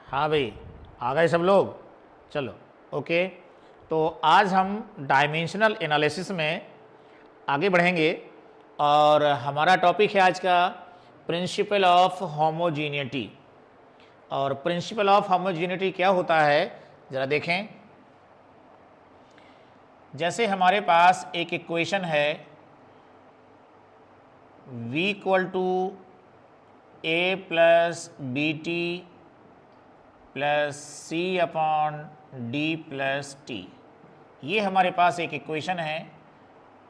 हाँ भाई, आ गए सब लोग। चलो ओके। तो आज हम डायमेंशनल एनालिसिस में आगे बढ़ेंगे और हमारा टॉपिक है आज का प्रिंसिपल ऑफ होमोजीनिटी। और प्रिंसिपल ऑफ होमोजीनिटी क्या होता है ज़रा देखें। जैसे हमारे पास एक इक्वेशन है v equal to A plus B T plus C upon D plus T. ये हमारे पास एक इक्वेशन है।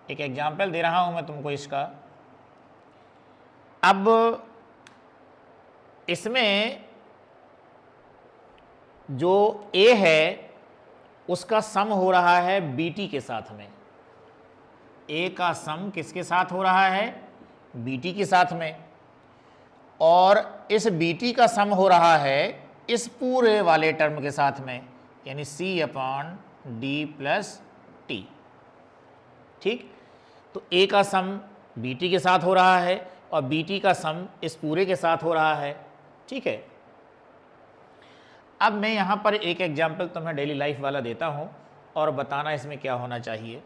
एक एग्जाम्पल दे रहा हूँ मैं तुमको इसका। अब इसमें जो ए है उसका सम हो रहा है बी टी के साथ में। ए का सम किसके साथ हो रहा है? बी टी के साथ में। और इस बी टी का सम हो रहा है इस पूरे वाले टर्म के साथ में, यानी सी अपॉन डी प्लस टी। ठीक, तो ए का सम बी टी के साथ हो रहा है और बी टी का सम इस पूरे के साथ हो रहा है। ठीक है, अब मैं यहाँ पर एक एग्जाम्पल तुम्हें डेली लाइफ वाला देता हूँ और बताना इसमें क्या होना चाहिए।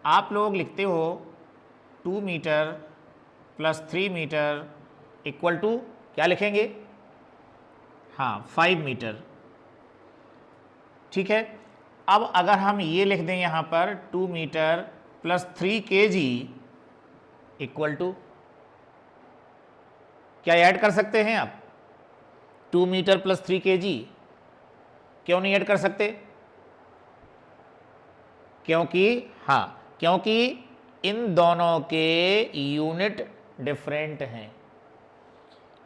आप लोग लिखते हो 2 metre plus 3 metre equal to क्या लिखेंगे? हाँ, 5 मीटर। ठीक है, अब अगर हम ये लिख दें यहाँ पर 2 metre plus 3 kg equal to, क्या ऐड कर सकते हैं आप? 2 मीटर प्लस 3 kg क्यों नहीं ऐड कर सकते? क्योंकि इन दोनों के यूनिट डिफरेंट हैं।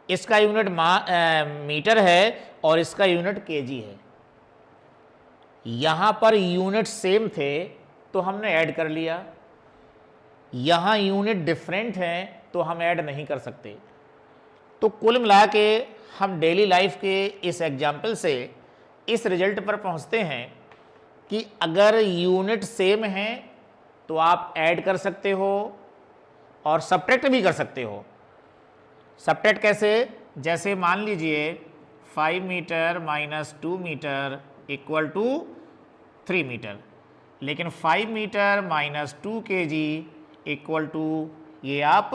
इसका यूनिट मीटर है और इसका यूनिट केजी है। यहां पर यूनिट सेम थे तो हमने ऐड कर लिया, यहां यूनिट डिफरेंट हैं तो हम ऐड नहीं कर सकते। तो कुल मिला के हम डेली लाइफ के इस एग्जाम्पल से इस रिजल्ट पर पहुंचते हैं कि अगर यूनिट सेम हैं तो आप ऐड कर सकते हो और सब्ट्रैक्ट भी कर सकते हो। सब्ट्रैक्ट कैसे? जैसे मान लीजिए 5 metre minus 2 metre equal to 3 metre, लेकिन 5 metre minus 2 kg equal to, ये आप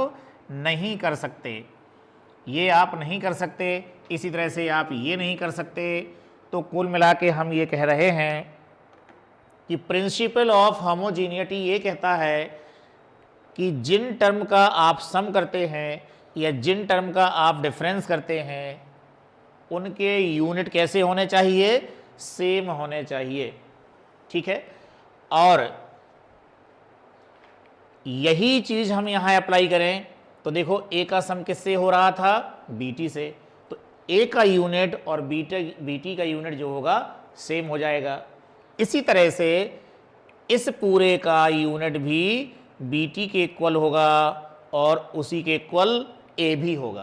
नहीं कर सकते, ये आप नहीं कर सकते। इसी तरह से आप ये नहीं कर सकते। तो कुल मिला के हम ये कह रहे हैं कि प्रिंसिपल ऑफ होमोजीनिटी ये कहता है कि जिन टर्म का आप सम करते हैं या जिन टर्म का आप डिफरेंस करते हैं उनके यूनिट कैसे होने चाहिए? सेम होने चाहिए। ठीक है, और यही चीज हम यहां अप्लाई करें तो देखो ए का सम किससे हो रहा था? बीटी से। तो ए का यूनिट और बीटी का यूनिट जो होगा सेम हो जाएगा। इसी तरह से इस पूरे का यूनिट भी बीटी के इक्वल होगा और उसी के इक्वल ए भी होगा।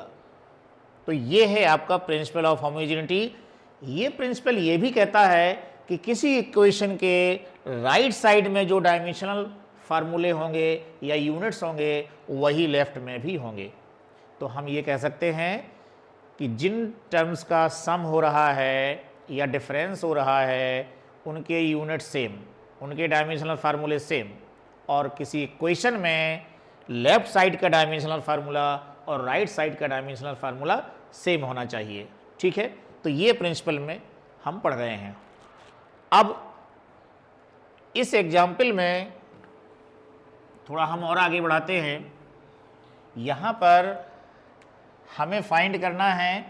तो ये है आपका प्रिंसिपल ऑफ होमोजेनिटी। ये प्रिंसिपल ये भी कहता है कि किसी इक्वेशन के राइट साइड में जो डायमेंशनल फार्मूले होंगे या यूनिट्स होंगे वही लेफ्ट में भी होंगे। तो हम ये कह सकते हैं कि जिन टर्म्स का सम हो रहा है या डिफरेंस हो रहा है उनके यूनिट सेम, उनके डायमेंशनल फार्मूले सेम, और किसी इक्वेशन में लेफ्ट साइड का डायमेंशनल फार्मूला और राइट साइड का डायमेंशनल फार्मूला सेम होना चाहिए। ठीक है, तो ये प्रिंसिपल में हम पढ़ रहे हैं। अब इस एग्जाम्पल में थोड़ा हम और आगे बढ़ाते हैं। यहाँ पर हमें फाइंड करना है,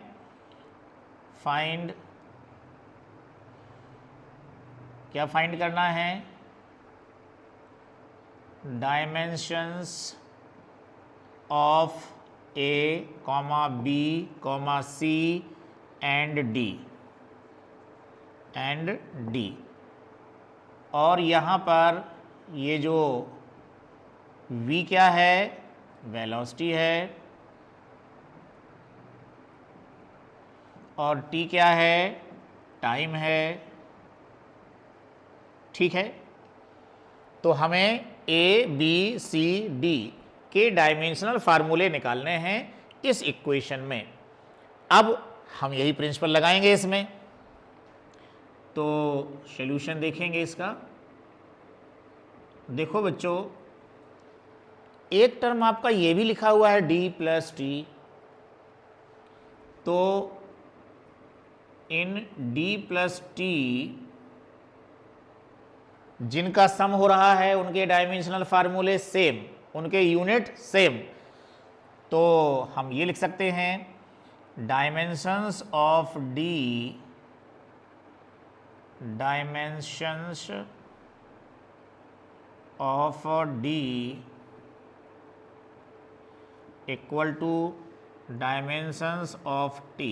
क्या फाइंड करना है? Dimensions of A comma B comma C and D. और यहाँ पर ये जो v क्या है? वेलोसिटी है, और t क्या है? टाइम है। ठीक है, तो हमें ए बी सी डी के डायमेंशनल फार्मूले निकालने हैं इस इक्वेशन में। अब हम यही प्रिंसिपल लगाएंगे इसमें। तो सॉल्यूशन देखेंगे इसका। देखो बच्चों, एक टर्म आपका ये भी लिखा हुआ है d प्लस टी, तो इन d प्लस टी जिनका सम हो रहा है उनके डायमेंशनल फार्मूले सेम, उनके यूनिट सेम, तो हम ये लिख सकते हैं dimensions of d, dimensions of d equal to dimensions of t,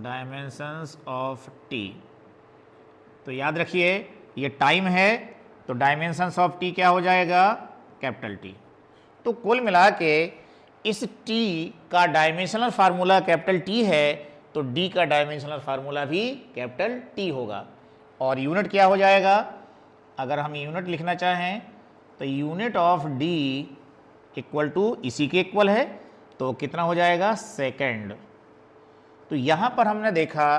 dimensions of t। तो याद रखिए ये टाइम है, तो डायमेंशंस ऑफ t क्या हो जाएगा, कैपिटल T। तो कुल मिला के इस t का डायमेंशनल फार्मूला कैपिटल T है, तो d का डायमेंशनल फार्मूला भी कैपिटल T होगा। और यूनिट क्या हो जाएगा, अगर हम यूनिट लिखना चाहें तो unit of d equal to इसी के इक्वल है, तो कितना हो जाएगा, सेकेंड। तो यहाँ पर हमने देखा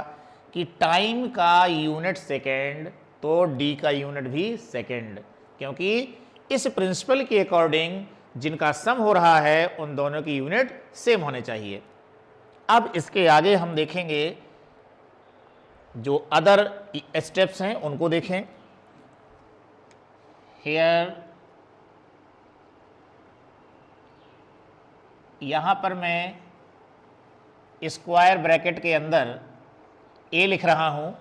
कि टाइम का यूनिट सेकेंड, तो d का यूनिट भी सेकेंड, क्योंकि इस प्रिंसिपल के अकॉर्डिंग जिनका सम हो रहा है उन दोनों की यूनिट सेम होने चाहिए। अब इसके आगे हम देखेंगे जो अदर स्टेप्स हैं उनको देखें। हेयर यहाँ पर मैं स्क्वायर ब्रैकेट के अंदर a लिख रहा हूँ,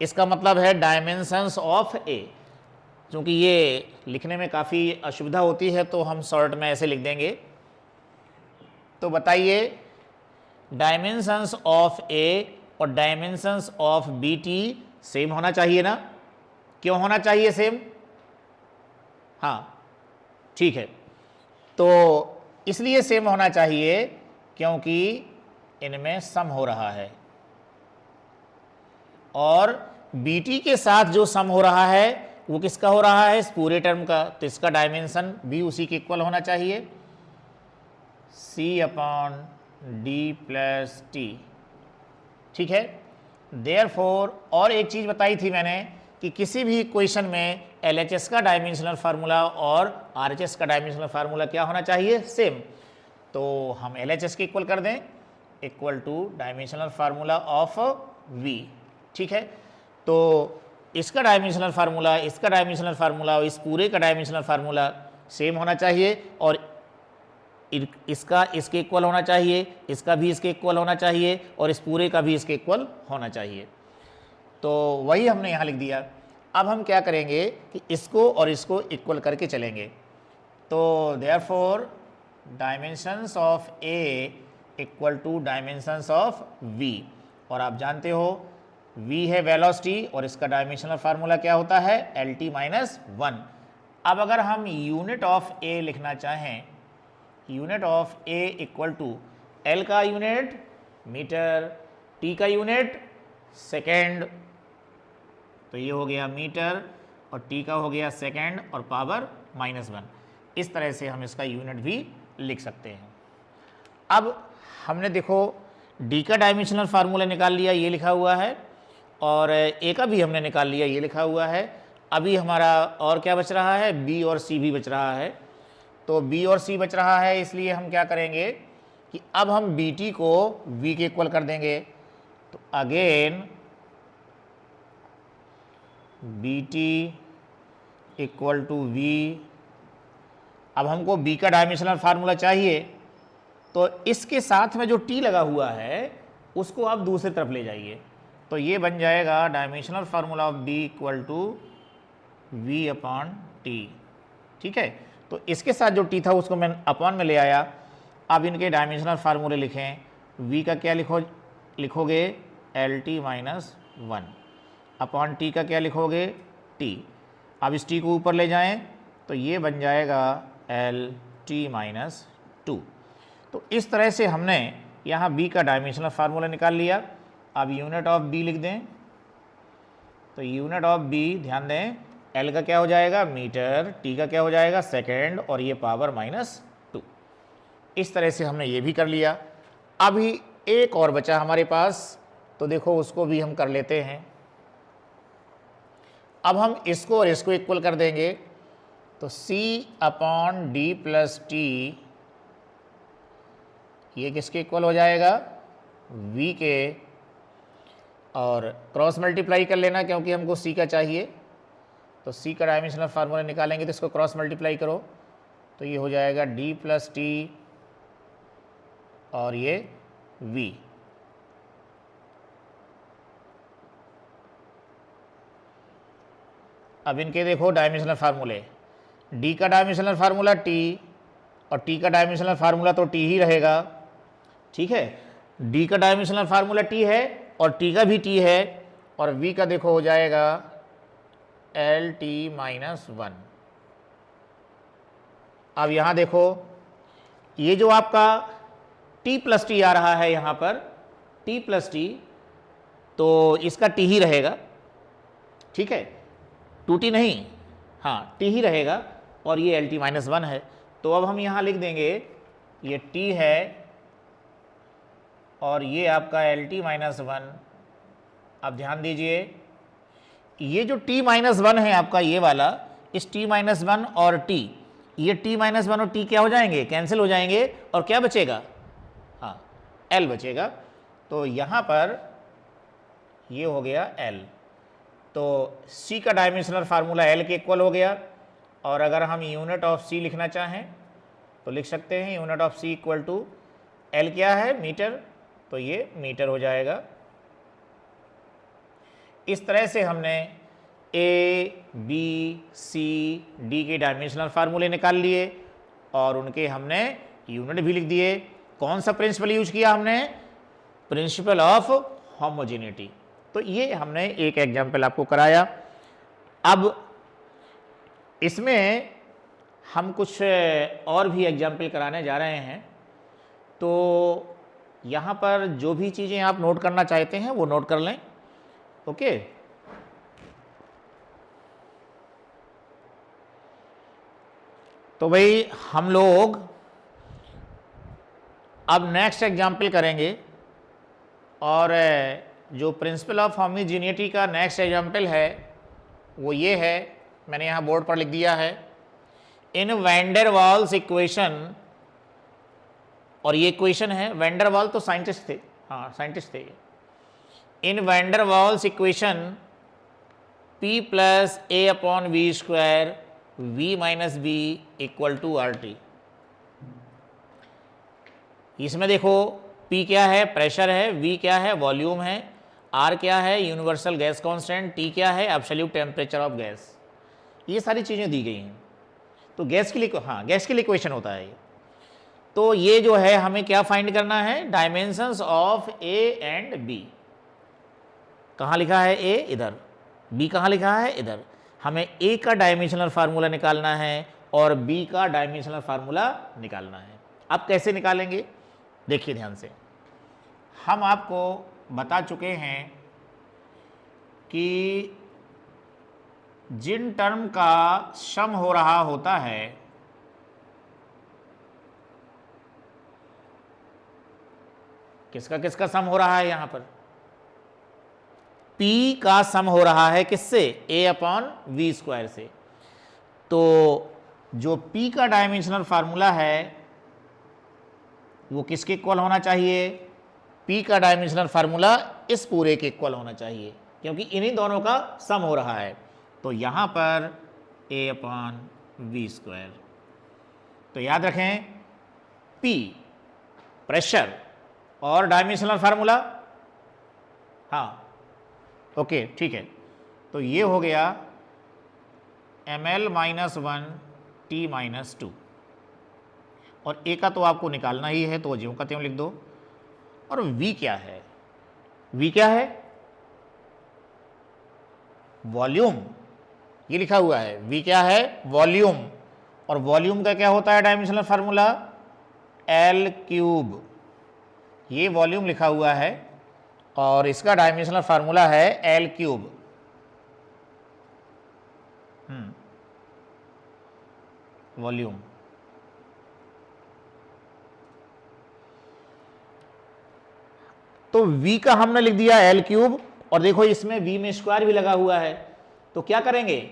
इसका मतलब है डायमेंशंस ऑफ a। क्योंकि ये लिखने में काफ़ी असुविधा होती है तो हम शॉर्ट में ऐसे लिख देंगे। तो बताइए, डायमेंशंस ऑफ a और डायमेंशंस ऑफ bt सेम होना चाहिए ना? क्यों होना चाहिए सेम? हाँ ठीक है, तो इसलिए सेम होना चाहिए क्योंकि इनमें सम हो रहा है, और bt के साथ जो सम हो रहा है वो किसका हो रहा है, इस पूरे टर्म का, तो इसका डायमेंशन भी उसी के इक्वल होना चाहिए, c upon d plus T. ठीक है, देयरफॉर और एक चीज़ बताई थी मैंने कि किसी भी इक्वेशन में LHS का डायमेंशनल फार्मूला और RHS का डायमेंशनल फार्मूला क्या होना चाहिए, सेम। तो हम LHS के इक्वल कर दें, equal two dimensional formula of V। ठीक है, तो इसका डायमेंशनल फार्मूला, इसका डायमेंशनल फार्मूला और इस पूरे का डायमेंशनल फार्मूला सेम होना चाहिए, और इसका इसके इक्वल होना चाहिए, इसका भी इसके इक्वल होना चाहिए, और इस पूरे का भी इसके इक्वल होना चाहिए। तो वही हमने यहाँ लिख दिया। अब हम क्या करेंगे कि इसको और इसको इक्वल करके चलेंगे। तो therefore dimensions of A equal to dimensions of V, और आप जानते हो V है वेलोसिटी और इसका डायमेंशनल फार्मूला क्या होता है, LT माइनस 1। अब अगर हम यूनिट ऑफ A लिखना चाहें, unit of A equal to L का यूनिट मीटर, T का यूनिट सेकेंड, तो ये हो गया मीटर, और T का हो गया सेकेंड और पावर -1। इस तरह से हम इसका यूनिट भी लिख सकते हैं। अब हमने देखो D का डायमेंशनल फार्मूला निकाल लिया, ये लिखा हुआ है, और A का भी हमने निकाल लिया, ये लिखा हुआ है। अभी हमारा और क्या बच रहा है, B और C भी बच रहा है। तो B और C बच रहा है, इसलिए हम क्या करेंगे कि अब हम BT को V के इक्वल कर देंगे। तो again BT equal to V। अब हमको B का डायमेंशनल फार्मूला चाहिए, तो इसके साथ में जो T लगा हुआ है उसको आप दूसरी तरफ ले जाइए, तो ये बन जाएगा dimensional formula of B equal to V upon T। ठीक है, तो इसके साथ जो T था उसको मैं अपॉन में ले आया। अब इनके डायमेंशनल फार्मूले लिखें, V का क्या लिखोगे LT माइनस 1, अपॉन T का क्या लिखोगे T। अब इस T को ऊपर ले जाएं तो ये बन जाएगा LT माइनस 2। तो इस तरह से हमने यहाँ B का डायमेंशनल फार्मूला निकाल लिया। अब यूनिट ऑफ B लिख दें, तो यूनिट ऑफ B ध्यान दें, L का क्या हो जाएगा मीटर, T का क्या हो जाएगा सेकेंड, और ये पावर -2। इस तरह से हमने ये भी कर लिया। अभी एक और बचा हमारे पास, तो देखो उसको भी हम कर लेते हैं। अब हम इसको और इसको इक्वल कर देंगे, तो c upon D plus T ये किसके इक्वल हो जाएगा, v के, और क्रॉस मल्टीप्लाई कर लेना क्योंकि हमको c का चाहिए। तो c का डायमेंशनल फार्मूला निकालेंगे तो इसको क्रॉस मल्टीप्लाई करो, तो ये हो जाएगा d प्लस टी और ये v। अब इनके देखो डायमेंशनल फार्मूले, d का डायमेंशनल फार्मूला t और t का डायमेंशनल फार्मूला तो t ही रहेगा, ठीक है। d का डायमेंशनल फार्मूला t है और t का भी t है, और v का देखो हो जाएगा एल टी माइनस 1। अब यहाँ देखो ये जो आपका t प्लस टी आ रहा है यहाँ पर t प्लस टी, तो इसका t ही रहेगा, ठीक है, 2t नहीं, हाँ t ही रहेगा, और ये एल टी माइनस 1 है। तो अब हम यहाँ लिख देंगे ये t है और ये आपका एल टी माइनस 1। अब ध्यान दीजिए ये जो t माइनस 1 है आपका ये वाला, इस t माइनस 1 और t, ये t माइनस 1 और t क्या हो जाएंगे, कैंसिल हो जाएंगे, और क्या बचेगा, हाँ l बचेगा। तो यहाँ पर ये हो गया l, तो c का डायमेंशनल फार्मूला l के इक्वल हो गया। और अगर हम यूनिट ऑफ c लिखना चाहें तो लिख सकते हैं unit of c equal to l क्या है, मीटर, तो ये मीटर हो जाएगा। इस तरह से हमने a, b, c, d के डायमेंशनल फार्मूले निकाल लिए और उनके हमने यूनिट भी लिख दिए। कौन सा प्रिंसिपल यूज किया हमने, प्रिंसिपल ऑफ होमोजेनिटी। तो ये हमने एक एग्जाम्पल आपको कराया। अब इसमें हम कुछ और भी एग्जाम्पल कराने जा रहे हैं, तो यहाँ पर जो भी चीज़ें आप नोट करना चाहते हैं वो नोट कर लें, ओके। तो भाई हम लोग अब नेक्स्ट एग्जाम्पल करेंगे, और जो प्रिंसिपल ऑफ होमोजेनिटी का नेक्स्ट एग्जाम्पल है वो ये है, मैंने यहाँ बोर्ड पर लिख दिया है। इन वैन डेर वाल्स इक्वेशन, और ये इक्वेशन है, वैन डेर वाल तो साइंटिस्ट थे, हाँ साइंटिस्ट थे। In van der Waals equation p plus a upon v square v minus b equal to R T. इसमें देखो p क्या है, प्रेशर है, v क्या है, वॉल्यूम है, r क्या है, यूनिवर्सल गैस कांस्टेंट, t क्या है, एब्सोल्यूट टेम्परेचर ऑफ गैस। ये सारी चीज़ें दी गई हैं। तो गैस के लिए, हाँ गैस के लिए इक्वेशन होता है ये। तो ये जो है हमें क्या फाइंड करना है, dimensions of a and b। कहाँ लिखा है a, इधर, b कहाँ लिखा है, इधर। हमें a का डायमेंशनल फार्मूला निकालना है और b का डायमेंशनल फार्मूला निकालना है। अब कैसे निकालेंगे, देखिए ध्यान से। हम आपको बता चुके हैं कि जिन टर्म का सम हो रहा होता है, किसका किसका सम हो रहा है, यहाँ पर p का सम हो रहा है किससे, a अपॉन वी स्क्वायर से। तो जो p का डायमेंशनल फार्मूला है वो किसके इक्वल होना चाहिए, p का डायमेंशनल फार्मूला इस पूरे के इक्वल होना चाहिए, क्योंकि इन्हीं दोनों का सम हो रहा है। तो यहाँ पर a अपॉन वी स्क्वायर। तो याद रखें p प्रेशर और डायमेंशनल फार्मूला, हाँ ओके ठीक है। तो ये हो गया ml माइनस 1 t माइनस 2, और a का तो आपको निकालना ही है, तो ज्यों का त्यों लिख दो। और v क्या है, v क्या है, वॉल्यूम, ये लिखा हुआ है v क्या है, वॉल्यूम। और वॉल्यूम का क्या होता है डायमेंशनल फार्मूला, l क्यूब। ये वॉल्यूम लिखा हुआ है और इसका डायमेंशनल फार्मूला है l क्यूब। वॉल्यूम। तो तो v का हमने लिख दिया एल क्यूब, और देखो इसमें v में स्क्वायर भी लगा हुआ है, तो क्या करेंगे,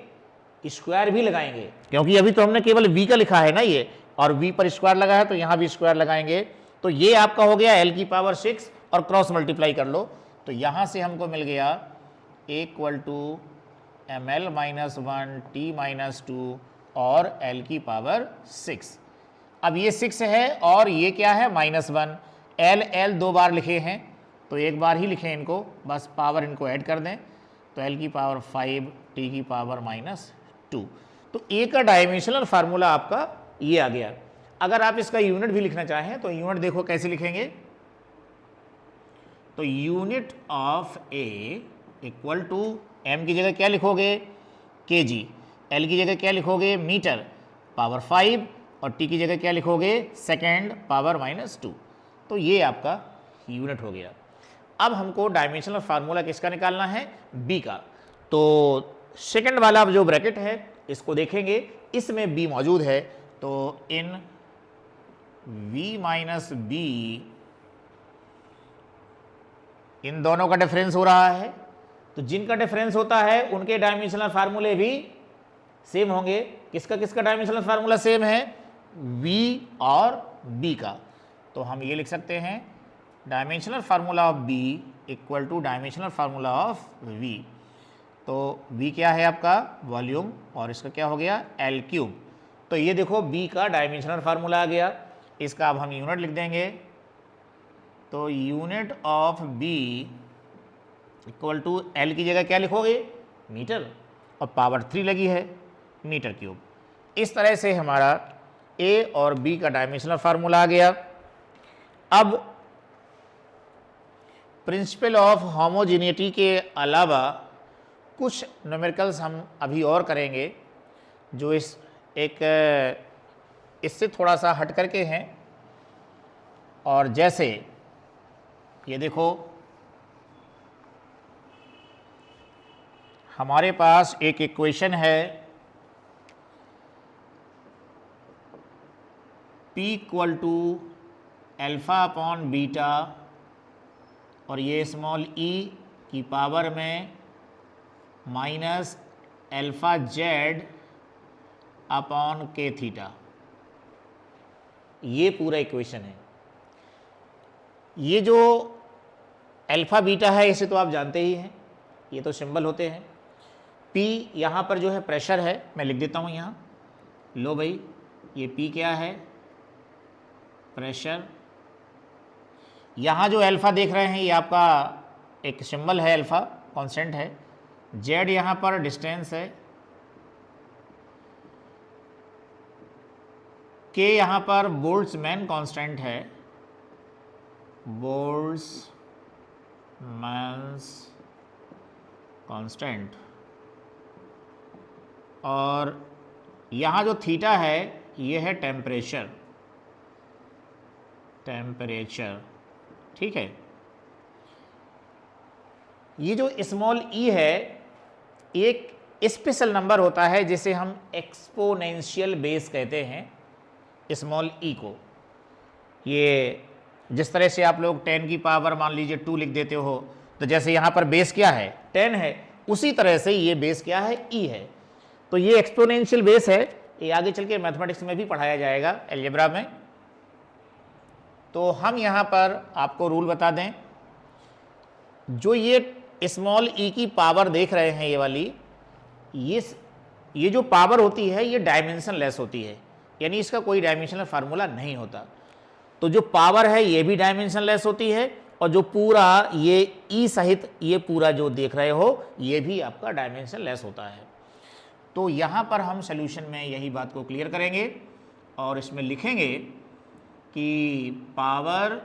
स्क्वायर भी लगाएंगे, क्योंकि अभी तो हमने केवल v का लिखा है ना ये, और v पर स्क्वायर लगा है तो यहां भी स्क्वायर लगाएंगे। तो ये आपका हो गया l की पावर 6, और क्रॉस मल्टीप्लाई कर लो, तो यहां से हमको मिल गया equal to ml minus 1 t minus 2 और l की पावर 6। अब ये 6 है और ये क्या है -1, l दो बार लिखे हैं तो एक बार ही लिखें इनको, बस पावर इनको ऐड कर दें, तो l की पावर 5 t की पावर -2। तो a का डायमेंशनल फार्मूला आपका ये आ गया। अगर आप इसका यूनिट भी लिखना चाहें तो यूनिट देखो कैसे लिखेंगे, तो unit of a equal to m की जगह क्या लिखोगे kg, l की जगह क्या लिखोगे मीटर पावर 5, और t की जगह क्या लिखोगे सेकेंड पावर -2। तो ये आपका यूनिट हो गया। अब हमको डायमेंशनल फार्मूला किसका निकालना है, b का। तो सेकेंड वाला जो ब्रैकेट है इसको देखेंगे, इसमें b मौजूद है, तो इन v माइनस b, इन दोनों का डिफरेंस हो रहा है, तो जिनका डिफरेंस होता है उनके डायमेंशनल फार्मूले भी सेम होंगे। किसका किसका डायमेंशनल फार्मूला सेम है, v और b का। तो हम ये लिख सकते हैं dimensional formula of b equal two dimensional formula of v। तो v क्या है आपका वॉल्यूम, और इसका क्या हो गया l क्यूब। तो ये देखो b का डायमेंशनल फार्मूला आ गया, इसका अब हम यूनिट लिख देंगे, तो unit of b equal to l की जगह क्या लिखोगे मीटर, और पावर 3 लगी है मीटर क्यूब। इस तरह से हमारा a और b का डायमेंशनल फार्मूला आ गया। अब प्रिंसिपल ऑफ होमोजेनिटी के अलावा कुछ न्यूमेरिकल्स हम अभी और करेंगे जो इससे थोड़ा सा हट करके हैं। और जैसे ये देखो, हमारे पास एक इक्वेशन है P equal to alpha upon beta, और ये स्मॉल e की पावर में minus alpha Z upon K theta, ये पूरा इक्वेशन है। ये जो अल्फ़ा बीटा है इसे तो आप जानते ही हैं, ये तो सिंबल होते हैं। P यहाँ पर जो है प्रेशर है, मैं लिख देता हूँ यहाँ, लो भाई ये P क्या है प्रेशर। यहाँ जो अल्फ़ा देख रहे हैं ये आपका एक सिंबल है, अल्फ़ा कांस्टेंट है। Z यहाँ पर डिस्टेंस है, K यहाँ पर बोल्ट्जमैन कांस्टेंट है, बोल्ट्जमैन्स कांस्टेंट, और यहाँ जो थीटा है ये है टेम्परेचर, ठीक है। ये जो स्मॉल e है एक स्पेशल नंबर होता है जिसे हम एक्सपोनेंशियल बेस कहते हैं, स्मॉल e को। ये जिस तरह से आप लोग 10 की पावर मान लीजिए 2 लिख देते हो, तो जैसे यहाँ पर बेस क्या है 10 है, उसी तरह से ये बेस क्या है e है। तो ये एक्सपोनेंशियल बेस है, ये आगे चल के मैथमेटिक्स में भी पढ़ाया जाएगा अलजेब्रा में। तो हम यहाँ पर आपको रूल बता दें, जो ये स्मॉल e की पावर देख रहे हैं ये वाली, ये जो पावर होती है ये डायमेंशन लेस होती है, यानी इसका कोई डायमेंशनल फार्मूला नहीं होता। तो जो पावर है ये भी डायमेंशन लेस होती है, और जो पूरा ये e सहित ये पूरा जो देख रहे हो ये भी आपका डायमेंशन लेस होता है। तो यहाँ पर हम सोल्यूशन में यही बात को क्लियर करेंगे और इसमें लिखेंगे कि power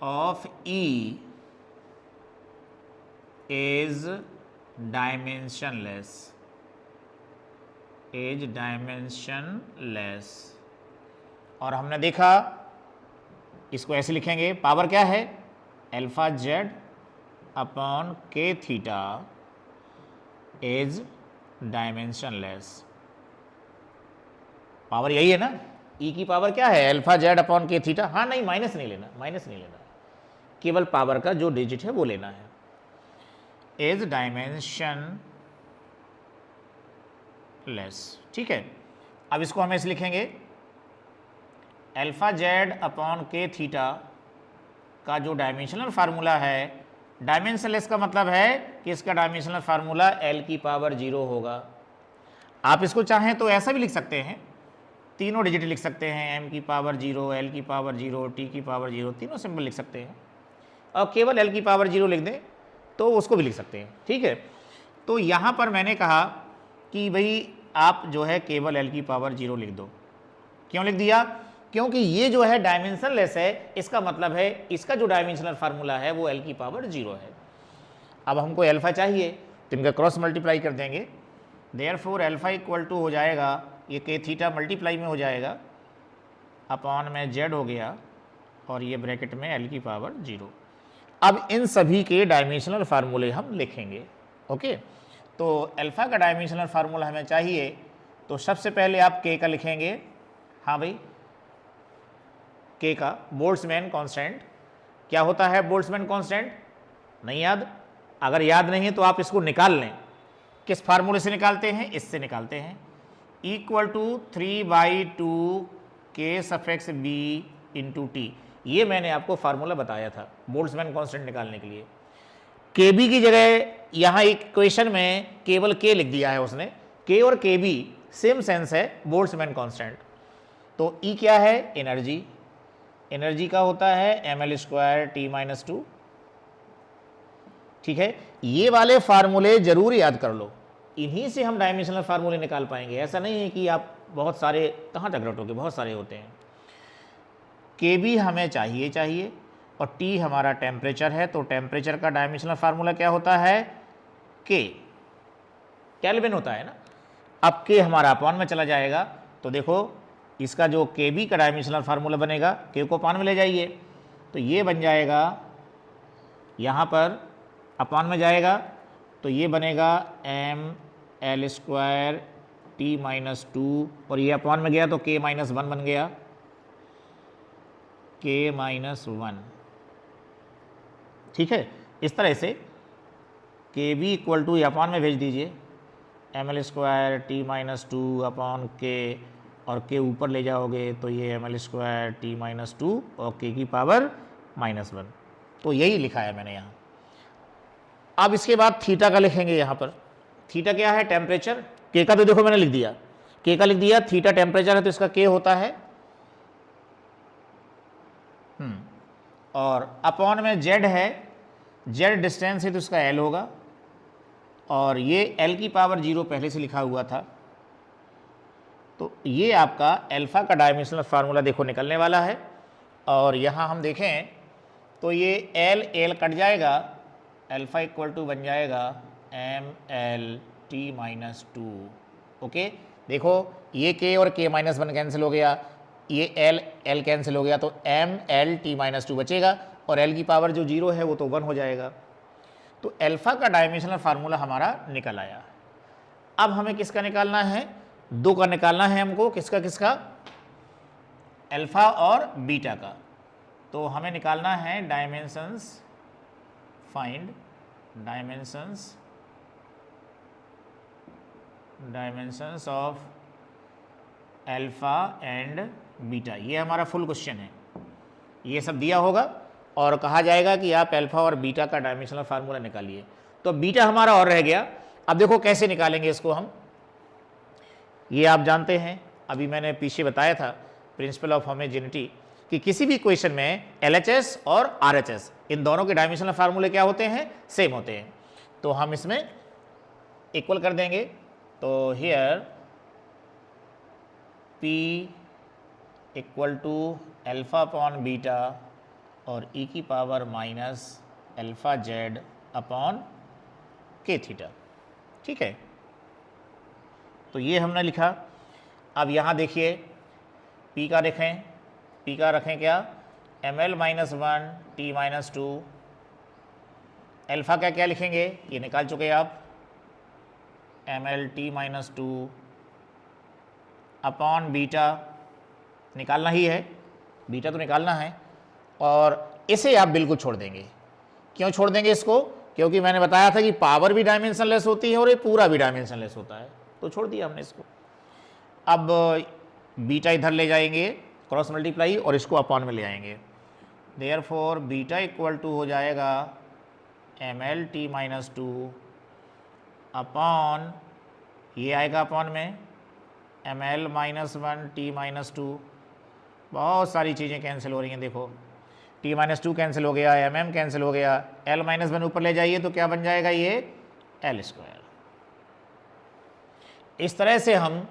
of E is dimensionless, और हमने देखा इसको ऐसे लिखेंगे, पावर क्या है alpha Z upon K theta is dimensionless. Power यही है ना, E की पावर क्या है alpha Z upon K theta. हाँ नहीं, माइनस नहीं लेना, केवल पावर का जो डिजिट है वो लेना है। इज डायमेंशन लेस, ठीक है। अब इसको हम ऐसे लिखेंगे, alpha Z upon K theta का जो डायमेंशनल फार्मूला है, डायमेंशनलेस का मतलब है कि इसका डायमेंशनल फार्मूला l की पावर 0 होगा। आप इसको चाहें तो ऐसा भी लिख सकते हैं, तीनों डिजिट लिख सकते हैं, m की पावर 0, l की पावर 0, t की पावर 0, तीनों सिंबल लिख सकते हैं, और केवल l की पावर 0 लिख दें तो उसको भी लिख सकते हैं, ठीक है। तो यहाँ पर मैंने कहा कि भाई आप जो है केवल l की पावर 0 लिख दो। क्यों लिख दिया? क्योंकि ये जो है डायमेंशनलेस है, इसका मतलब है इसका जो डायमेंशनल फार्मूला है वो l की पावर 0 है। अब हमको अल्फा चाहिए तो इनका क्रॉस मल्टीप्लाई कर देंगे, देयरफॉर अल्फा इक्वल टू हो जाएगा, ये के थीटा मल्टीप्लाई में हो जाएगा, अपॉन में जेड हो गया, और ये ब्रैकेट में l की पावर 0। अब इन सभी के डायमेंशनल फार्मूले हम लिखेंगे, ओके। तो अल्फा का डायमेंशनल फार्मूला हमें चाहिए, तो सबसे पहले आप k का लिखेंगे। हाँ भाई, k का बोल्ट्जमैन कांस्टेंट क्या होता है? बोल्ट्जमैन कांस्टेंट नहीं याद? अगर याद नहीं है तो आप इसको निकाल लें। किस फार्मूले से निकालते हैं? इससे निकालते हैं, equal to 3/2 k suffix b into T. ये मैंने आपको फार्मूला बताया था बोल्ट्जमैन कांस्टेंट निकालने के लिए। kb की जगह यहाँ एक क्वेश्चन में केवल k लिख दिया है उसने, k और kb सेम सेंस है बोल्ट्जमैन कांस्टेंट। तो E क्या है? एनर्जी। एनर्जी का होता है ml² t-2, ठीक है। ये वाले फार्मूले जरूर याद कर लो, इन्हीं से हम डायमेंशनल फार्मूले निकाल पाएंगे। ऐसा नहीं है कि आप बहुत सारे कहाँ तक रटोगे, बहुत सारे होते हैं। kb हमें चाहिए, और T हमारा टेम्परेचर है, तो टेम्परेचर का डायमेंशनल फार्मूला क्या होता है? K, केल्विन होता है ना। अब K हमारा अपॉन में चला जाएगा, तो देखो इसका जो kb का डायमेंशनल फार्मूला बनेगा, k को अपॉन में ले जाइए, तो ये बन जाएगा, यहाँ पर अपॉन में जाएगा तो ये बनेगा ml² t-2, और ये अपॉन में गया तो k-1 बन गया, k-1, ठीक है। इस तरह से kb इक्वल टू अपॉन में भेज दीजिए, ml² t-2 अपॉन k, और k ऊपर ले जाओगे तो ये ml² t-2 और k की पावर -1। तो यही लिखा है मैंने यहाँ। अब इसके बाद थीटा का लिखेंगे। यहाँ पर थीटा क्या है? टेम्परेचर। k का तो देखो मैंने लिख दिया, k का लिख दिया, थीटा टेम्परेचर है तो इसका k होता है, और अपॉन में z है, z डिस्टेंस है तो इसका l होगा, और ये l की पावर 0 पहले से लिखा हुआ था। तो ये आपका अल्फा का डायमेंशनल फार्मूला देखो निकलने वाला है, और यहाँ हम देखें तो ये l कट जाएगा, अल्फा इक्वल टू बन जाएगा ml t-2, ओके। देखो ये k और k-1 कैंसिल हो गया, ये l कैंसिल हो गया, तो ml t-2 बचेगा, और l की पावर जो 0 है वो तो 1 हो जाएगा। तो अल्फा का डायमेंशनल फार्मूला हमारा निकल आया। अब हमें किसका निकालना है? 2 का निकालना है हमको। किसका किसका? अल्फा और बीटा का। तो हमें निकालना है dimensions, find dimensions of alpha and beta. ये हमारा फुल क्वेश्चन है, ये सब दिया होगा और कहा जाएगा कि आप अल्फा और बीटा का डायमेंशनल फार्मूला निकालिए। तो बीटा हमारा और रह गया। अब देखो कैसे निकालेंगे इसको हम, ये आप जानते हैं, अभी मैंने पीछे बताया था प्रिंसिपल ऑफ होमोजेनिटी, कि किसी भी क्वेश्चन में LHS और RHS इन दोनों के डायमेंशनल फार्मूले क्या होते हैं? सेम होते हैं। तो हम इसमें इक्वल कर देंगे, तो here P equal to alpha upon beta और e की power minus alpha Z upon k theta, ठीक है। तो ये हमने लिखा। अब यहाँ देखिए P का रखें क्या? ml-1 t-2। अल्फा का क्या लिखेंगे? ये निकाल चुके आप, ml t-2 अपॉन बीटा निकालना ही है, बीटा तो निकालना है, और इसे आप बिल्कुल छोड़ देंगे। क्यों छोड़ देंगे इसको? क्योंकि मैंने बताया था कि पावर भी डायमेंशनलेस होती है और ये पूरा भी डायमेंशनलेस होता है, तो छोड़ दिया हमने इसको। अब बीटा इधर ले जाएंगे क्रॉस मल्टीप्लाई और इसको अपॉन में ले आएंगे। देयरफॉर बीटा इक्वल टू हो जाएगा MLT माइनस 2 अपॉन, ये आएगा अपॉन में ML माइनस 1 T माइनस 2। बहुत सारी चीज़ें कैंसिल हो रही हैं, देखो T माइनस 2 कैंसिल हो गया, MM कैंसिल हो गया, L माइनस 1 ऊपर ले जाइए तो क्या बन जाएगा, ये L स्क्वायर। इस तरह से हम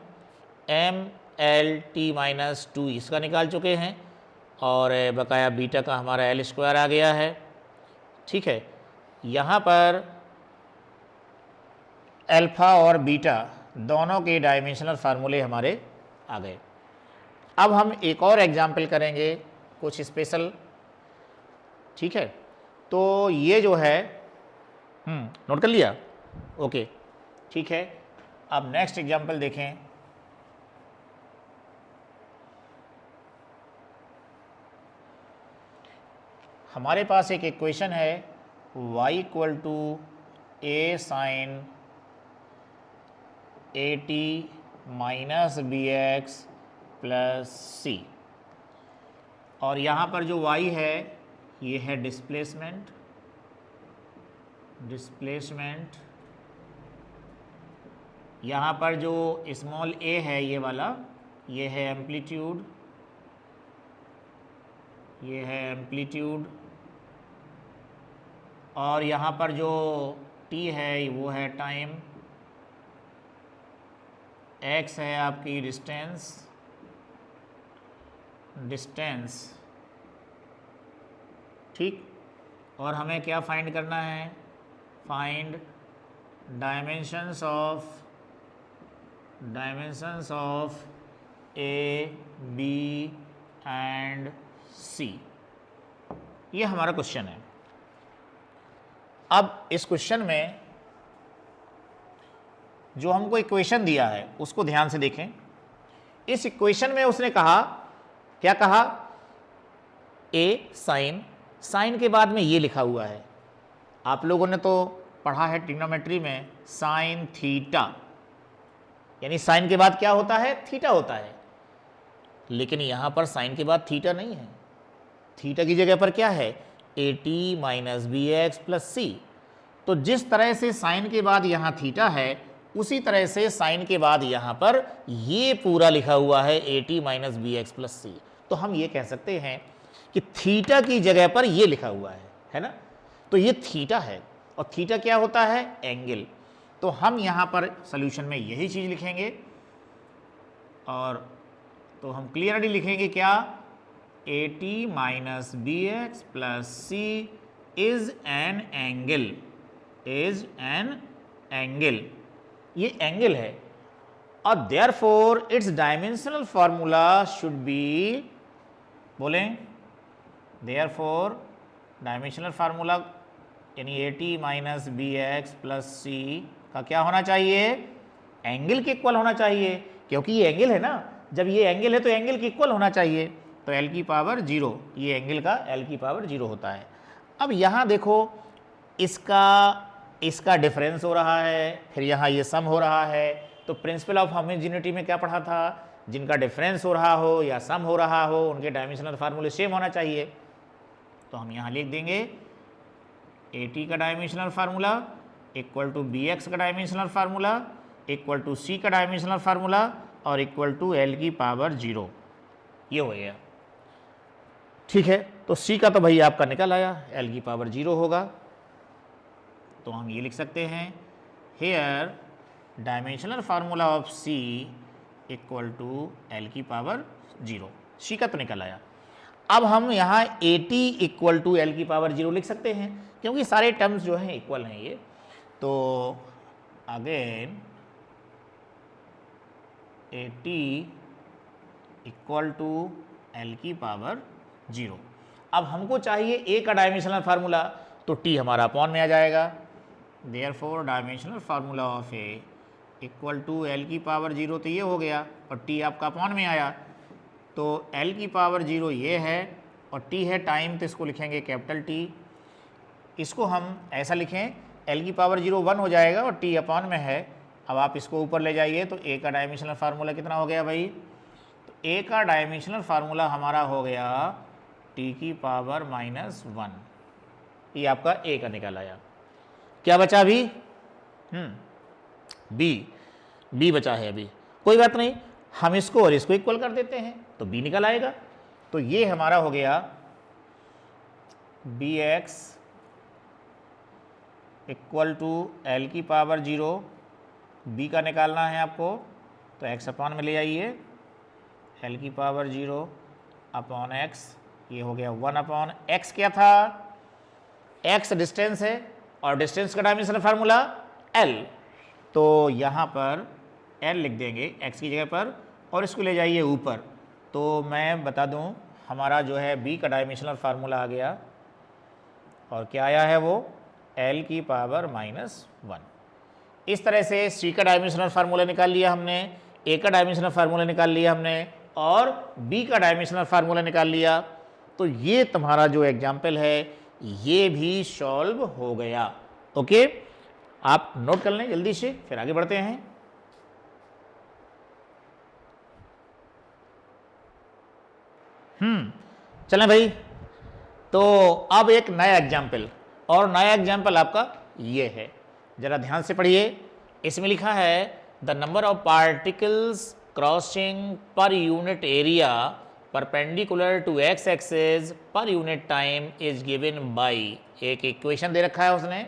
MLT माइनस 2 इसका निकाल चुके हैं और बकाया बीटा का हमारा L स्क्वायर आ गया है। ठीक है, यहाँ पर अल्फ़ा और बीटा दोनों के डायमेंशनल फार्मूले हमारे आ गए। अब हम एक और एग्जाम्पल करेंगे कुछ स्पेशल। ठीक है, तो ये जो है नोट कर लिया, ओके ठीक है। अब नेक्स्ट एग्जाम्पल देखें। हमारे पास एक इक्वेशन है y equal to a sine AT minus BX plus C, और यहाँ पर जो y है ये है डिस्प्लेसमेंट, यहाँ पर जो स्मॉल a है ये वाला, ये है एम्पलीट्यूड, ये है एम्पलीट्यूड, और यहाँ पर जो t है वो है टाइम, x है आपकी डिस्टेंस। ठीक, और हमें क्या फाइंड करना है, find dimensions of A, B and C। ये हमारा क्वेश्चन है। अब इस क्वेश्चन में जो हमको इक्वेशन दिया है उसको ध्यान से देखें। इस इक्वेशन में उसने कहा, क्या कहा, A साइन के बाद में ये लिखा हुआ है, आप लोगों ने तो पढ़ा है ट्रिग्नोमेट्री में साइन थीटा, यानी साइन के बाद क्या होता है, थीटा होता है। लेकिन यहाँ पर साइन के बाद थीटा नहीं है, थीटा की जगह पर क्या है, AT minus BX plus C। तो जिस तरह से साइन के बाद यहाँ थीटा है, उसी तरह से साइन के बाद यहाँ पर ये पूरा लिखा हुआ है AT minus BX plus C। तो हम ये कह सकते हैं कि थीटा की जगह पर ये लिखा हुआ है ना, तो ये थीटा है, और थीटा क्या होता है, एंगल। तो हम यहाँ पर सॉल्यूशन में यही चीज़ लिखेंगे, और तो हम क्लियरली लिखेंगे क्या, AT minus BX plus C is an angle, ये एंगल है, और therefore it's dimensional formula should be, बोलें, देयरफॉर डायमेंशनल फार्मूला यानी AT minus BX plus C का क्या होना चाहिए, एंगल के इक्वल होना चाहिए, क्योंकि ये एंगल है ना, जब ये एंगल है तो एंगल के इक्वल होना चाहिए, तो L की पावर 0, ये एंगल का L की पावर 0 होता है। अब यहाँ देखो इसका डिफरेंस हो रहा है, फिर यहाँ ये सम हो रहा है, तो प्रिंसिपल ऑफ होमोजेनिटी में क्या पढ़ा था, जिनका डिफरेंस हो रहा हो या सम हो रहा हो उनके डायमेंशनल फार्मूले सेम होना चाहिए। तो हम यहाँ लिख देंगे AT का dimensional formula equal to BX का dimensional formula equal to C का डायमेंशनल फार्मूला और इक्वल टू L की पावर 0, ये हो गया। ठीक है, तो C का तो भाई आपका निकल आया, L की पावर 0 होगा, तो हम ये लिख सकते हैं here dimensional formula of C equal to L की पावर 0, C का तो निकल आया। अब हम यहाँ AT इक्वल टू L की पावर 0 लिख सकते हैं, क्योंकि सारे टर्म्स जो हैं इक्वल हैं ये। तो again AT equal to L की पावर 0। अब हमको चाहिए A का डायमेंशनल फार्मूला, तो T हमारा अपॉन में आ जाएगा, therefore dimensional formula of A equal to L की पावर 0, तो ये हो गया, और T आपका अपॉन में आया, तो L की पावर 0 ये है, और टी है टाइम, तो इसको लिखेंगे कैपिटल टी। इसको हम ऐसा लिखें, एल की पावर 0 1 हो जाएगा और टी अपॉन में है। अब आप इसको ऊपर ले जाइए तो ए का डायमेंशनल फार्मूला कितना हो गया भाई? तो ए का डायमेंशनल फार्मूला हमारा हो गया टी की पावर -1। ये आपका ए का निकल आया। क्या बचा अभी? बी बचा है अभी। कोई बात नहीं, हम इसको और इसको इक्वल कर देते हैं तो बी निकल आएगा। तो ये हमारा हो गया B X equal to L की पावर 0, बी का निकालना है आपको, तो एक्स अपॉन में ले आइए, एल की पावर 0 अपॉन एक्स, ये हो गया 1 अपॉन एक्स। क्या था? एक्स डिस्टेंस है और डिस्टेंस का डायमेंशनल फार्मूला एल, तो यहाँ पर एल लिख देंगे एक्स की जगह पर और इसको ले जाइए ऊपर। तो मैं बता दूँ, हमारा जो है बी का डायमेंशनल फार्मूला आ गया और क्या आया है वो? एल की पावर -1। इस तरह से सी का डायमेंशनल फार्मूला निकाल लिया हमने, ए का डायमेंशनल फार्मूला निकाल लिया हमने और बी का डायमेंशनल फार्मूला निकाल लिया। तो ये तुम्हारा जो एग्जाम्पल है ये भी सॉल्व हो गया। ओके, आप नोट कर लें जल्दी से, फिर आगे बढ़ते हैं। चलें भाई, तो अब एक नया एग्जाम्पल, और नया एग्जाम्पल आपका ये है, जरा ध्यान से पढ़िए। इसमें लिखा है the number of particles crossing per unit area perpendicular to X axis per unit time is given by, एक इक्वेशन दे रखा है उसने।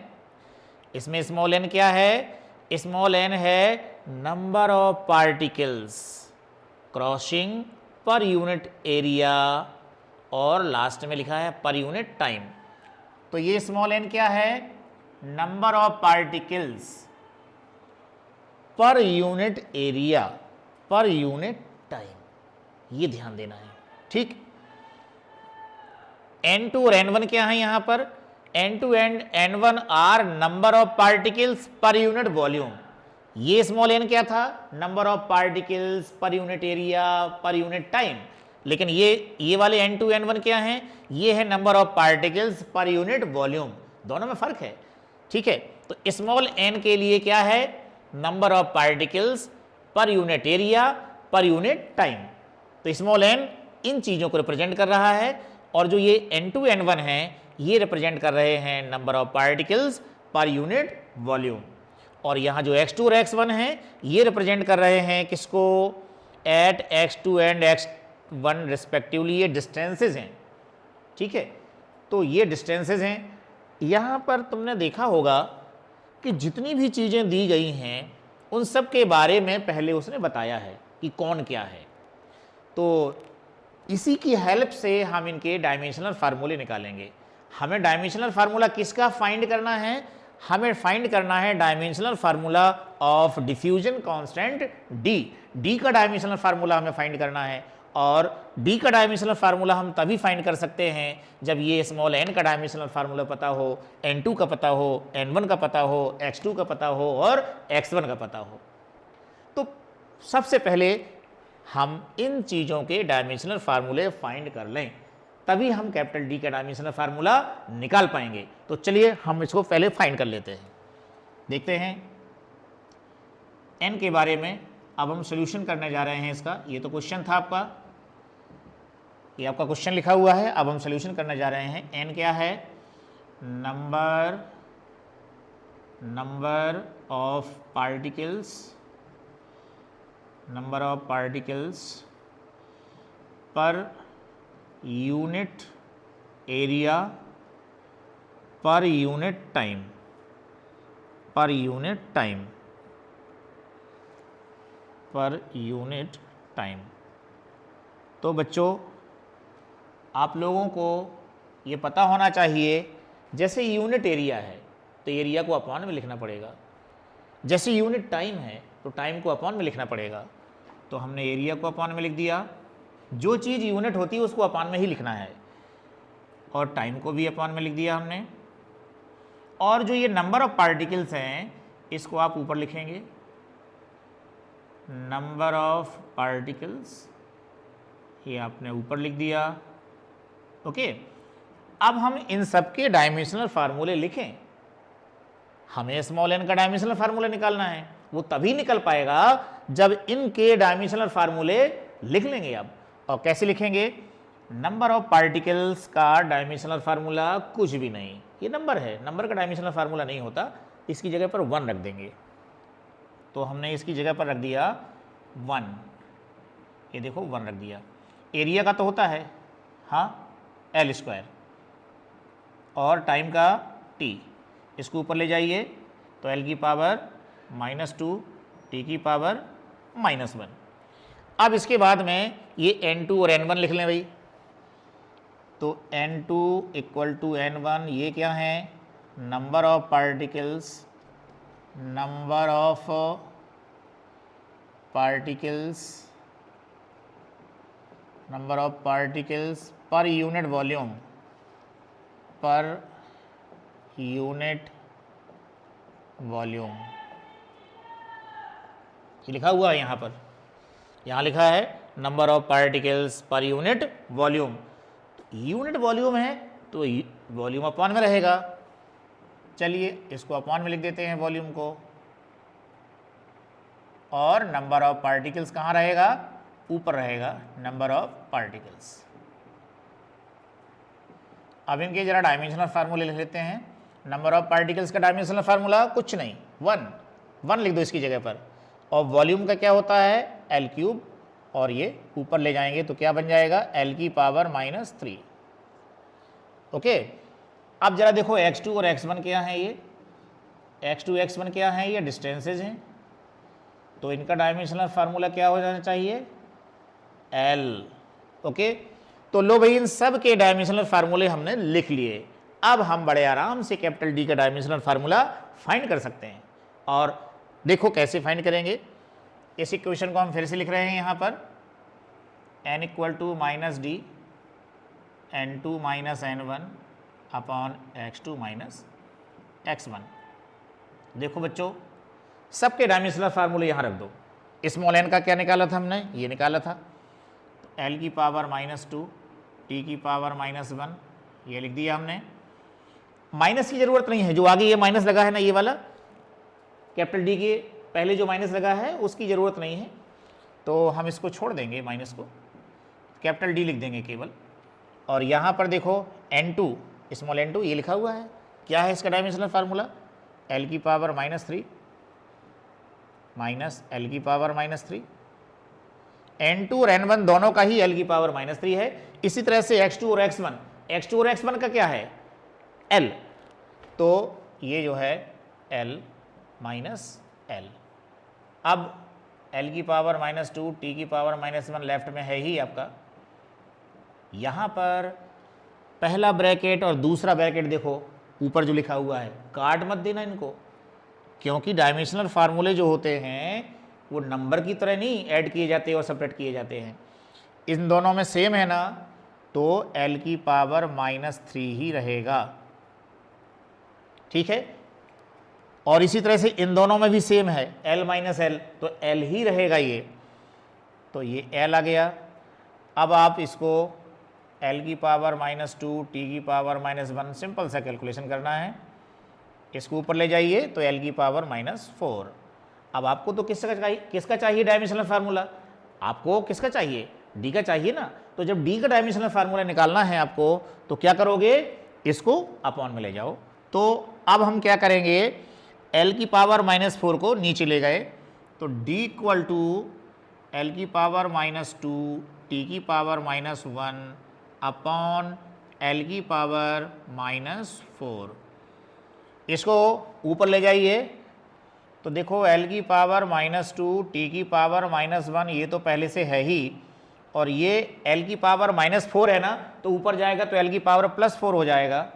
इसमें स्मॉल एन क्या है? स्मॉल एन है number of particles crossing per unit area और लास्ट में लिखा है पर यूनिट टाइम। तो ये स्मॉल एन क्या है? Number of particles per unit area per unit time, ये ध्यान देना है, ठीक। N2 और N1 क्या है यहां पर? N2 and N1 are number of particles per unit volume. ये स्मॉल n क्या था? Number of particles per unit area per unit time. लेकिन ये वाले N2 N1 क्या हैं? ये है number of particles per unit volume, दोनों में फर्क है, ठीक है। तो स्मॉल n के लिए क्या है? Number of particles per unit area per unit time. तो स्मॉल n इन चीजों को रिप्रेजेंट कर रहा है और जो ये N2 N1 है ये रिप्रेजेंट कर रहे हैं number of particles per unit volume. और यहाँ जो x2 और x1 हैं ये रिप्रेजेंट कर रहे हैं किसको? At x2 and x1 respectively, ये डिस्टेंसेस हैं, ठीक है। तो ये डिस्टेंसेस हैं। यहाँ पर तुमने देखा होगा कि जितनी भी चीज़ें दी गई हैं उन सब के बारे में पहले उसने बताया है कि कौन क्या है। तो इसी की हेल्प से हम इनके डायमेंशनल फार्मूले निकालेंगे। हमें डायमेंशनल फार्मूला किसका फाइंड करना है? हमें फाइंड करना है dimensional formula of diffusion constant D का डायमेंशनल फार्मूला हमें फाइंड करना है। और डी का डायमेंशनल फार्मूला हम तभी फाइंड कर सकते हैं जब ये स्मॉल n का डायमेंशनल फार्मूला पता हो, n2 का पता हो, n1 का पता हो, x2 का पता हो और x1 का पता हो। तो सबसे पहले हम इन चीज़ों के डायमेंशनल फार्मूले फाइंड कर लें, तभी हम कैपिटल डी का डायमेंशनल फार्मूला निकाल पाएंगे। तो चलिए हम इसको पहले फाइंड कर लेते हैं। देखते हैं n के बारे में। अब हम सॉल्यूशन करने जा रहे हैं इसका। ये तो क्वेश्चन था आपका, ये आपका क्वेश्चन लिखा हुआ है। अब हम सॉल्यूशन करने जा रहे हैं। n क्या है? Number of particles per unit area per unit time. तो बच्चों आप लोगों को ये पता होना चाहिए, जैसे यूनिट एरिया है तो एरिया को अपॉन में लिखना पड़ेगा, जैसे यूनिट टाइम है तो टाइम को अपॉन में लिखना पड़ेगा। तो हमने एरिया को अपॉन में लिख दिया, जो चीज़ यूनिट होती है उसको अपॉन में ही लिखना है, और टाइम को भी अपॉन में लिख दिया हमने। और जो ये नंबर ऑफ पार्टिकल्स हैं इसको आप ऊपर लिखेंगे, नंबर ऑफ पार्टिकल्स, ये आपने ऊपर लिख दिया। ओके, अब हम इन सब के डायमेंशनल फार्मूले लिखें। हमें स्मॉल n का डायमेंशनल फार्मूला निकालना है, वो तभी निकल पाएगा जब इनके डायमेंशनल फार्मूले लिख लेंगे अब। और कैसे लिखेंगे? नंबर ऑफ पार्टिकल्स का डायमेंशनल फार्मूला कुछ भी नहीं, ये नंबर है, नंबर का डायमेंशनल फार्मूला नहीं होता, इसकी जगह पर 1 रख देंगे। तो हमने इसकी जगह पर रख दिया 1, ये देखो 1 रख दिया। एरिया का तो होता है हाँ L² और टाइम का t, इसको ऊपर ले जाइए तो L की पावर -2 t की पावर -1। अब इसके बाद में ये N2 और N1 लिख लें भाई, तो N2 = N1, ये क्या है? Number of particles, number of particles, number of particles per unit volume, पर यूनिट वॉल्यूम, ये लिखा हुआ है यहाँ पर, यहाँ लिखा है number of particles per unit volume. Unit volume है तो वॉल्यूम अपॉन में रहेगा। चलिए इसको अपॉन में लिख देते हैं वॉल्यूम को, और नंबर ऑफ पार्टिकल्स कहाँ रहेगा? ऊपर रहेगा नंबर ऑफ पार्टिकल्स। अब इनके जरा डायमेंशनल फार्मूले लिख लेते हैं। नंबर ऑफ पार्टिकल्स का डायमेंशनल फार्मूला कुछ नहीं, 1 लिख दो इसकी जगह पर, और वॉल्यूम का क्या होता है? L3, और ये ऊपर ले जाएंगे तो क्या बन जाएगा? L की पावर -3। ओके, अब जरा देखो x2 और x1 क्या है? ये x2 x1 क्या है? ये डिस्टेंसेज हैं, तो इनका डायमेंशनल फार्मूला क्या हो जाना चाहिए? L। ओके, तो लो भाई, इन सब के डायमेंशनल फार्मूले हमने लिख लिए। अब हम बड़े आराम से कैपिटल D का डायमेंशनल फार्मूला फाइंड कर सकते हैं। और देखो कैसे फाइंड करेंगे। इस इक्वेशन को हम फिर से लिख रहे हैं यहाँ पर, n = -d n2 - n1 upon x2 - x1। देखो बच्चों, सबके डायमेंशनल फार्मूले यहाँ रख दो। स्मॉल n का क्या निकाला था हमने? ये निकाला था, L की पावर -2 t की पावर -1, ये लिख दिया हमने। माइनस की ज़रूरत नहीं है, जो आगे ये माइनस लगा है ना, ये वाला कैपिटल D के पहले जो माइनस लगा है उसकी ज़रूरत नहीं है, तो हम इसको छोड़ देंगे माइनस को, कैपिटल D लिख देंगे केवल। और यहाँ पर देखो n2 स्मॉल n2 ये लिखा हुआ है, क्या है इसका डायमेंशनल फार्मूला? L की पावर -3 माइनस L की पावर -3। n2 और n1 दोनों का ही L की पावर -3 है। इसी तरह से x2 और x1 का क्या है? L, तो ये जो है L -L। अब L की पावर -2 t की पावर -1 लेफ्ट में है ही आपका। यहाँ पर पहला ब्रैकेट और दूसरा ब्रैकेट देखो, ऊपर जो लिखा हुआ है काट मत देना इनको, क्योंकि डायमेंशनल फार्मूले जो होते हैं वो नंबर की तरह नहीं ऐड किए जाते और सेपरेट किए जाते हैं। इन दोनों में सेम है ना, तो L की पावर -3 ही रहेगा, ठीक है। और इसी तरह से इन दोनों में भी सेम है, L -L, तो L ही रहेगा ये, तो ये L आ गया। अब आप इसको L की पावर -2 t की पावर -1, सिंपल सा कैलकुलेशन करना है, इसको ऊपर ले जाइए तो L की पावर -4। अब आपको तो किसका चाहिए डायमेंशनल फार्मूला? आपको किसका चाहिए? D का चाहिए ना। तो जब D का डायमेंशनल फार्मूला निकालना है आपको, तो क्या करोगे? इसको अपॉन में ले जाओ। तो अब हम क्या करेंगे? L की पावर -4 को नीचे ले गए, तो D = L की पावर -2 t की पावर -1 अपॉन L की पावर -4। इसको ऊपर ले जाइए तो देखो L की पावर -2 t की पावर -1, ये तो पहले से है ही, और ये L की पावर -4 है ना, तो ऊपर जाएगा तो L की पावर +4 हो जाएगा।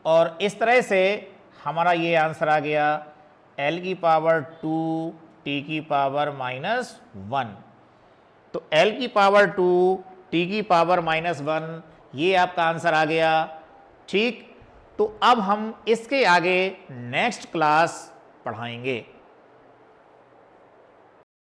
और इस तरह से हमारा ये आंसर आ गया, L की पावर 2 t की पावर -1। तो L की पावर 2 t की पावर -1, ये आपका आंसर आ गया, ठीक। तो अब हम इसके आगे नेक्स्ट क्लास पढ़ाएंगे।